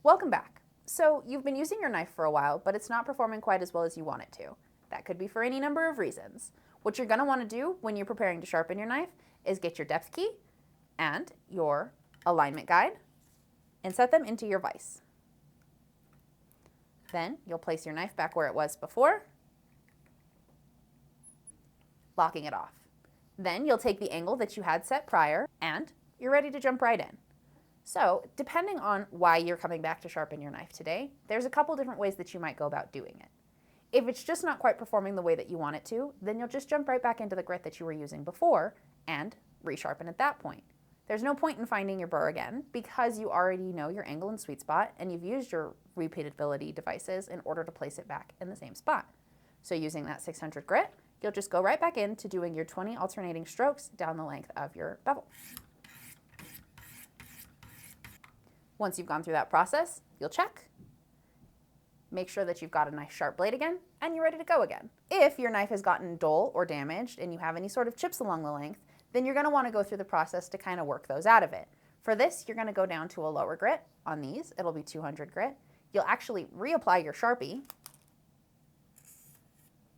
Welcome back. So you've been using your knife for a while, but it's not performing quite as well as you want it to. That could be for any number of reasons. What you're going to want to do when you're preparing to sharpen your knife is get your depth key and your alignment guide and set them into your vise. Then you'll place your knife back where it was before, locking it off. Then you'll take the angle that you had set prior and you're ready to jump right in. So depending on why you're coming back to sharpen your knife today, there's a couple different ways that you might go about doing it. If it's just not quite performing the way that you want it to, then you'll just jump right back into the grit that you were using before and resharpen at that point. There's no point in finding your burr again because you already know your angle and sweet spot and you've used your repeatability devices in order to place it back in the same spot. So using that 600 grit, you'll just go right back into doing your 20 alternating strokes down the length of your bevel. Once you've gone through that process, you'll check, make sure that you've got a nice sharp blade again, and you're ready to go again. If your knife has gotten dull or damaged and you have any sort of chips along the length, then you're going to want to go through the process to kind of work those out of it. For this, you're going to go down to a lower grit on these. It'll be 200 grit. You'll actually reapply your Sharpie,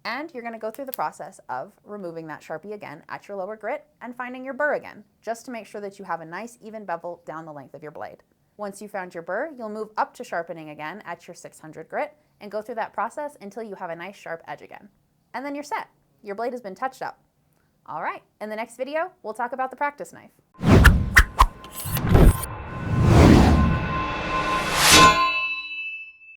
and you're going to go through the process of removing that Sharpie again at your lower grit and finding your burr again, just to make sure that you have a nice even bevel down the length of your blade. Once you found your burr, you'll move up to sharpening again at your 600 grit and go through that process until you have a nice sharp edge again. And then you're set. Your blade has been touched up. All right, in the next video, we'll talk about the practice knife.